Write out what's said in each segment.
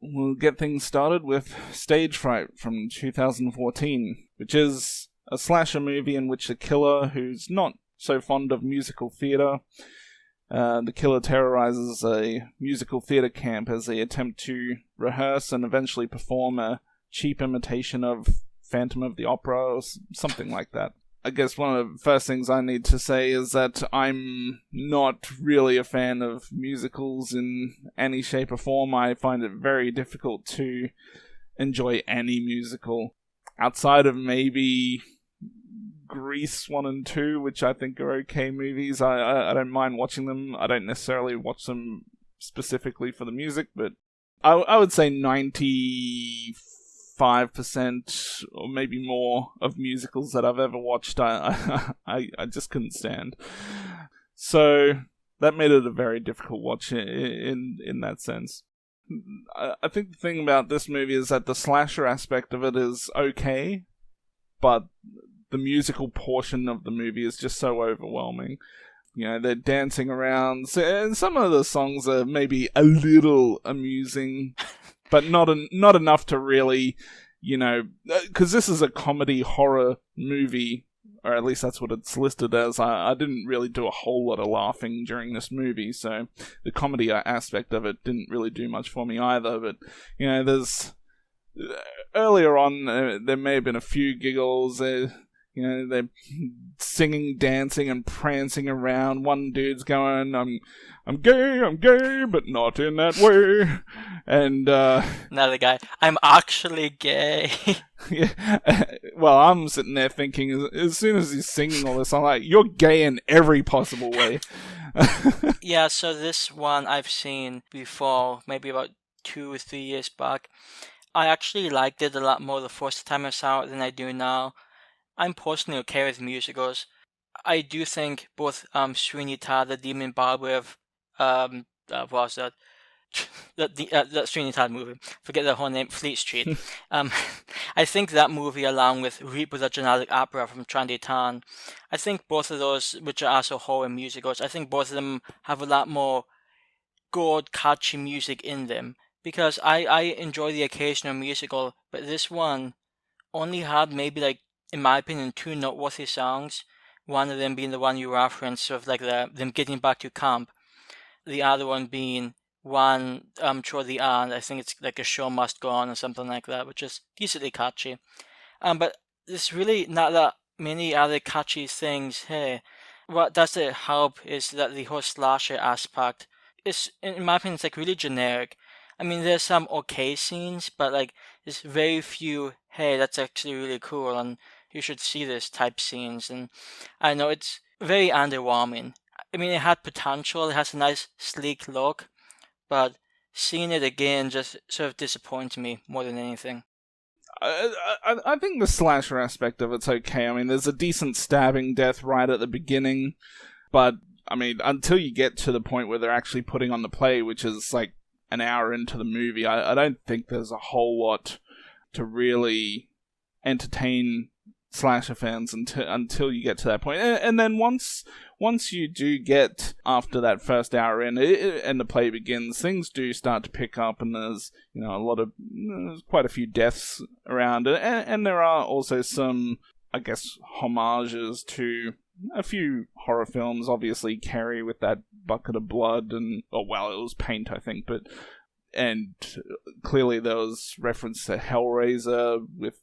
we'll get things started with Stage Fright from 2014, which is a slasher movie in which a killer who's not so fond of musical theatre, the killer terrorizes a musical theatre camp as they attempt to rehearse and eventually perform a cheap imitation of Phantom of the Opera or something like that. I guess one of the first things I need to say is that I'm not really a fan of musicals in any shape or form. I find it very difficult to enjoy any musical outside of maybe Grease 1 and 2, which I think are okay movies. I don't mind watching them. I don't necessarily watch them specifically for the music, but I would say 95% or maybe more of musicals that I've ever watched I just couldn't stand. So that made it a very difficult watch in that sense. I think the thing about this movie is that the slasher aspect of it is okay, but the musical portion of the movie is just so overwhelming. You know, they're dancing around, and some of the songs are maybe a little amusing, but not enough to really, you know, because this is a comedy horror movie, or at least that's what it's listed as. I didn't really do a whole lot of laughing during this movie, so the comedy aspect of it didn't really do much for me either. But, you know, there's earlier on there may have been a few giggles. You know, they're singing, dancing, and prancing around. One dude's going, I'm gay, but not in that way. And, another guy, I'm actually gay. Yeah. Well, I'm sitting there thinking, as soon as he's singing all this, I'm like, you're gay in every possible way. Yeah, so this one I've seen before, maybe about 2 or 3 years back. I actually liked it a lot more the first time I saw it than I do now. I'm personally okay with musicals. I do think both Sweeney Todd, the Demon Barber of what was that? That Sweeney Todd movie. Forget the whole name. Fleet Street. I think that movie, along with Reaper the Genetic Opera from Trendy Town, I think both of those, which are also horror musicals, I think both of them have a lot more good, catchy music in them. Because I enjoy the occasional musical, but this one only had maybe like, in my opinion, 2 noteworthy songs. One of them being the one you referenced, sort of like them getting back to camp. The other one being one toward the end. I think it's like A Show Must Go On or something like that, which is decently catchy. But there's really not that many other catchy things here. What does it help is that the whole slasher aspect is, in my opinion, it's like really generic. I mean, there's some okay scenes, but like there's very few, hey, that's actually really cool, and you should see this type scenes. And I know it's very underwhelming. I mean, it had potential, it has a nice sleek look, but seeing it again just sort of disappoints me more than anything. I think the slasher aspect of it's okay. I mean, there's a decent stabbing death right at the beginning, but I mean, until you get to the point where they're actually putting on the play, which is like an hour into the movie, I don't think there's a whole lot to really entertain slasher fans until you get to that point. And then once you do get after that first hour in and the play begins, things do start to pick up, and there's, you know, there's quite a few deaths around, and there are also some, I guess, homages to a few horror films. Obviously Carrie with that bucket of blood, and it was paint, I think, and clearly there was reference to Hellraiser with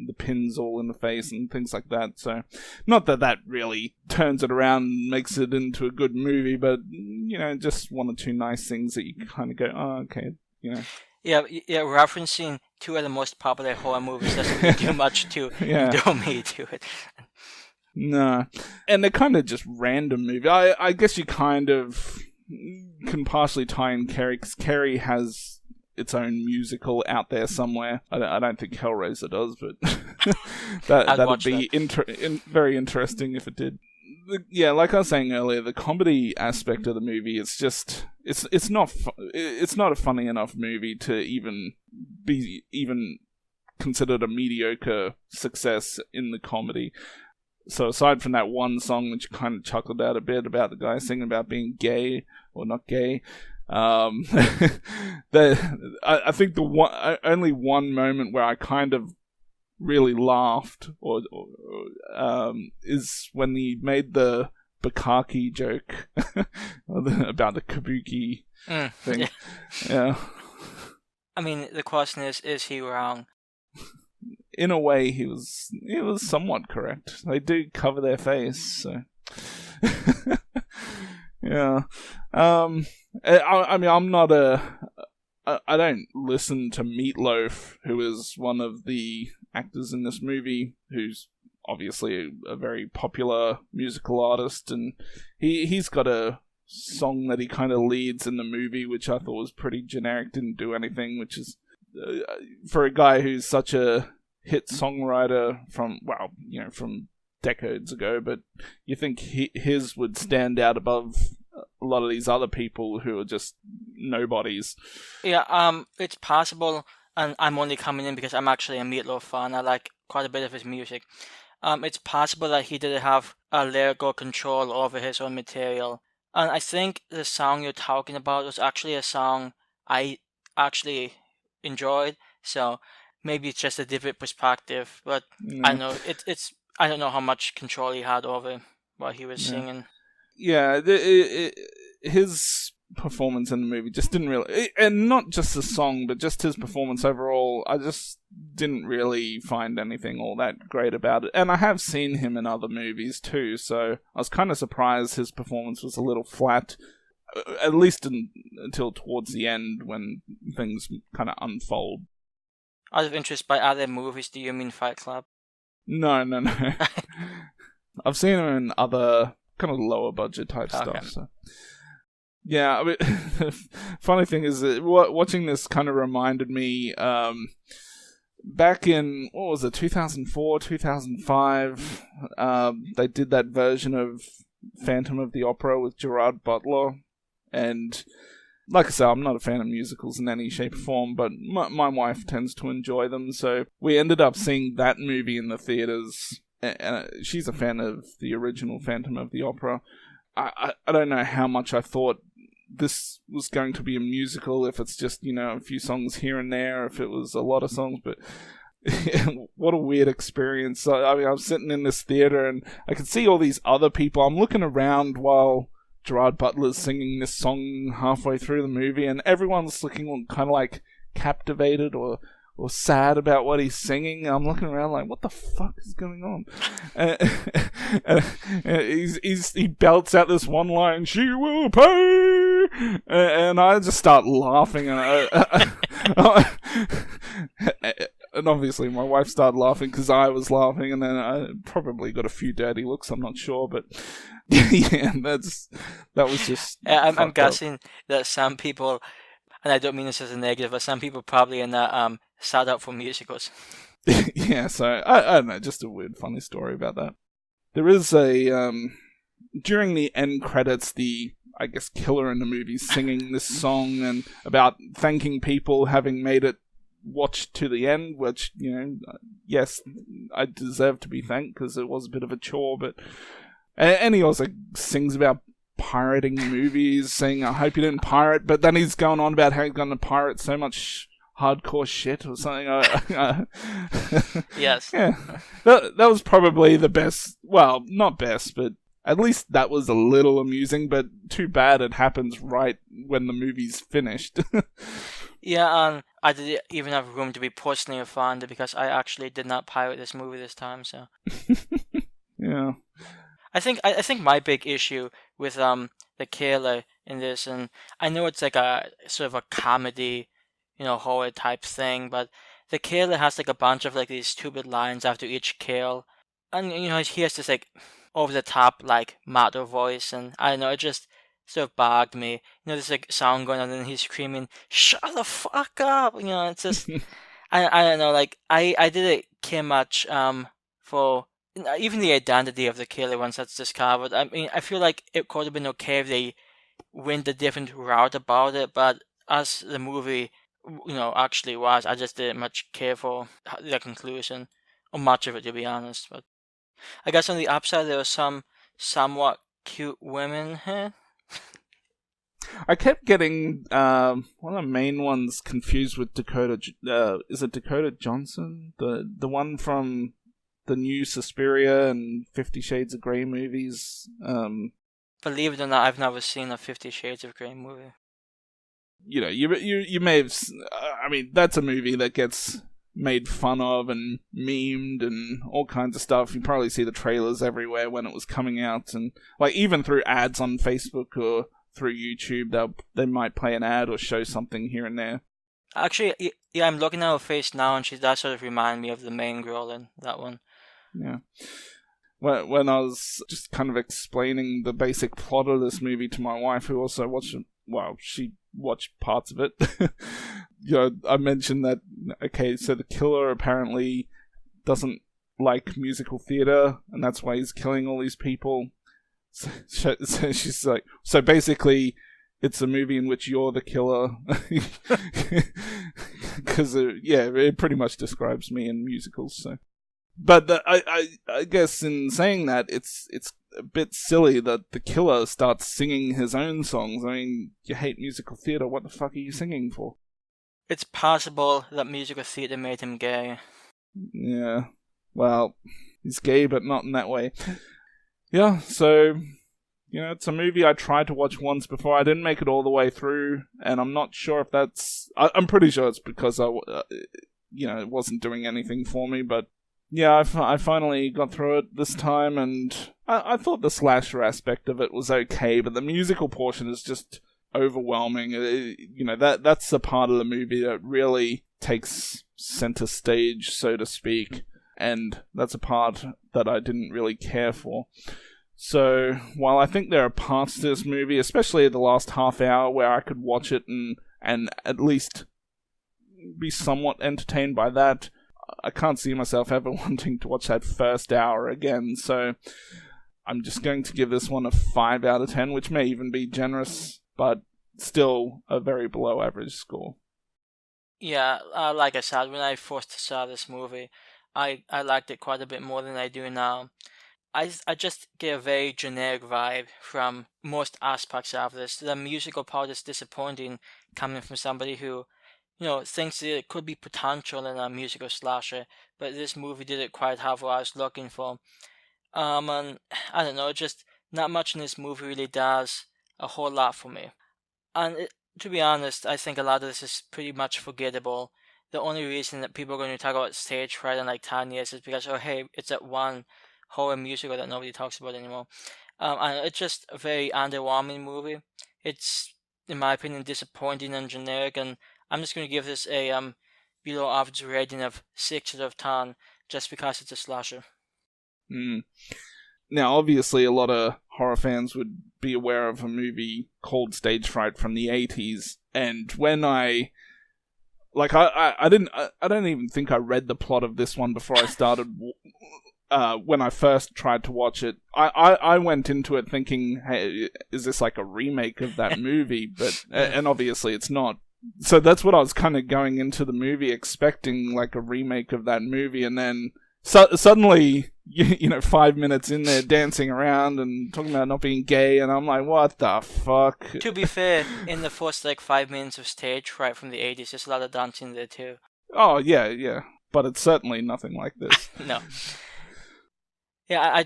the pins all in the face and things like that. So, not that really turns it around and makes it into a good movie, but, you know, just 1 or 2 nice things that you kind of go, oh, okay, you know. Yeah, referencing 2 of the most popular horror movies doesn't really do much to endear me to it. No. And they're kind of just random movies. I guess you kind of can partially tie in Carrie, because Carrie has its own musical out there somewhere. I don't think Hellraiser does, but that'd be very interesting if it did. Yeah, like I was saying earlier, the comedy aspect of the movie is just it's not a funny enough movie to even be considered a mediocre success in the comedy. So aside from that one song that you kind of chuckled out a bit about the guy singing about being gay or not gay, I think only one moment where I kind of really laughed is when he made the bukkake joke about the kabuki thing. Yeah. I mean, the question is he wrong? In a way, he was somewhat correct. They do cover their face, so yeah. I mean, I'm not I don't listen to Meatloaf, who is one of the actors in this movie, who's obviously a very popular musical artist, and he's got a song that he kind of leads in the movie, which I thought was pretty generic, didn't do anything, which is for a guy who's such a hit songwriter from decades ago, but you think his would stand out above a lot of these other people who are just nobodies. Yeah, it's possible, and I'm only coming in because I'm actually a Meatloaf fan. I like quite a bit of his music. It's possible that he didn't have a lyrical control over his own material. And I think the song you're talking about was actually a song I actually enjoyed, so maybe it's just a different perspective, but I know it's I don't know how much control he had over what he was singing. Yeah, his performance in the movie just didn't really, and not just the song, but just his performance overall, I just didn't really find anything all that great about it. And I have seen him in other movies too, so I was kind of surprised his performance was a little flat, at least until towards the end when things kind of unfold. Out of interest, by other movies, do you mean Fight Club? No. I've seen him in other kind of lower budget type stuff. So. Yeah, I mean, the funny thing is that watching this kind of reminded me, back in, 2004, 2005, they did that version of Phantom of the Opera with Gerard Butler, and like I said, I'm not a fan of musicals in any shape or form, but my wife tends to enjoy them, so we ended up seeing that movie in the theaters, and she's a fan of the original Phantom of the Opera. I don't know how much I thought this was going to be a musical, if it's just, a few songs here and there, if it was a lot of songs, but what a weird experience. I mean, I'm sitting in this theater and I could see all these other people. I'm looking around while Gerard Butler's singing this song halfway through the movie, and everyone's looking kind of like captivated or sad about what he's singing. I'm looking around like, what the fuck is going on? He belts out this one line, "She will pay," and I just start laughing, and and obviously my wife started laughing because I was laughing, and then I probably got a few dirty looks, I'm not sure, but yeah, that was just I'm guessing that some people, and I don't mean this as a negative, but some people probably in that sat up for musicals. Yeah, so I don't know, just a weird funny story about that. There is a during the end credits, the I guess killer in the movie singing this song and about thanking people having made it watch to the end, which, yes, I deserve to be thanked because it was a bit of a chore, but and he also sings about pirating movies, saying, "I hope you didn't pirate," but then he's going on about how he's going to pirate so much hardcore shit or something. Yes. Yeah. That was probably the best, well, not best, but at least that was a little amusing, but too bad it happens right when the movie's finished. Yeah, I didn't even have room to be personally offended because I actually did not pirate this movie this time, so. Yeah. I think my big issue with the killer in this, and I know it's like a sort of a comedy, horror type thing, but the killer has like a bunch of like these stupid lines after each kill, and he has this like over the top like matter voice, and I don't know, it just sort of bugged me. There's like sound going on and he's screaming, "Shut the fuck up!" It's just I don't know, like I didn't care much for even the identity of the killer once that's discovered. I mean, I feel like it could have been okay if they went a different route about it, but as the movie, actually was, I just didn't much care for the conclusion, or much of it, to be honest. But I guess on the upside, there were some somewhat cute women here. I kept getting one of the main ones confused with Dakota. Is it Dakota Johnson? The one from the new Suspiria and 50 Shades of Grey movies. Believe it or not, I've never seen a 50 Shades of Grey movie. You know, you may have. I mean, that's a movie that gets made fun of and memed and all kinds of stuff. You probably see the trailers everywhere when it was coming out, and like even through ads on Facebook or through YouTube, they might play an ad or show something here and there. Actually, yeah, I'm looking at her face now, and she does sort of remind me of the main girl in that one. Yeah. When I was just kind of explaining the basic plot of this movie to my wife, who also watched it, well, she watched parts of it. You know, I mentioned that, okay, so the killer apparently doesn't like musical theater, and that's why he's killing all these people. So she's like, so basically, it's a movie in which you're the killer. Because, it pretty much describes me in musicals, so. But I guess in saying that, it's a bit silly that the killer starts singing his own songs. I mean, you hate musical theater, what the fuck are you singing for? It's possible that musical theater made him gay. Yeah, well, he's gay, but not in that way. Yeah, so, you know, it's a movie I tried to watch once before. I didn't make it all the way through, and I'm not sure if that's... I'm pretty sure it's because it wasn't doing anything for me, but yeah, I finally got through it this time, and I thought the slasher aspect of it was okay, but the musical portion is just overwhelming. That's the part of the movie that really takes center stage, so to speak, and that's a part that I didn't really care for. So, while I think there are parts to this movie, especially the last half hour, where I could watch it and at least be somewhat entertained by that, I can't see myself ever wanting to watch that first hour again, so I'm just going to give this one a 5 out of 10, which may even be generous, but still a very below average score. Yeah, like I said, when I first saw this movie, I liked it quite a bit more than I do now. I just get a very generic vibe from most aspects of this. The musical part is disappointing coming from somebody who, thinks that it could be potential in a musical slasher, but this movie didn't quite have what I was looking for. And I don't know, just not much in this movie really does a whole lot for me. And to be honest, I think a lot of this is pretty much forgettable. The only reason that people are going to talk about stage fright in like 10 years is because, it's that one horror musical that nobody talks about anymore. And it's just a very underwhelming movie. It's, in my opinion, disappointing and generic, and I'm just going to give this a below average rating of 6 out of 10 just because it's a slasher. Now, obviously, a lot of horror fans would be aware of a movie called Stage Fright from the 80s, and when I don't even think I read the plot of this one before I started. When I first tried to watch it, I went into it thinking, hey, is this like a remake of that movie? But and obviously it's not. So that's what I was kind of going into the movie expecting, like a remake of that movie, and then suddenly, 5 minutes in there dancing around and talking about not being gay, and I'm like, what the fuck? To be fair, in the first 5 minutes of Stage Fright from the 80s, there's a lot of dancing there too. Oh, yeah. But it's certainly nothing like this. No. Yeah, I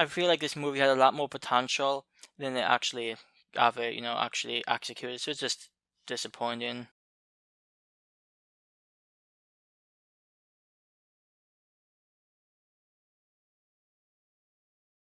feel like this movie had a lot more potential than it actually actually executed, so it's just disappointing.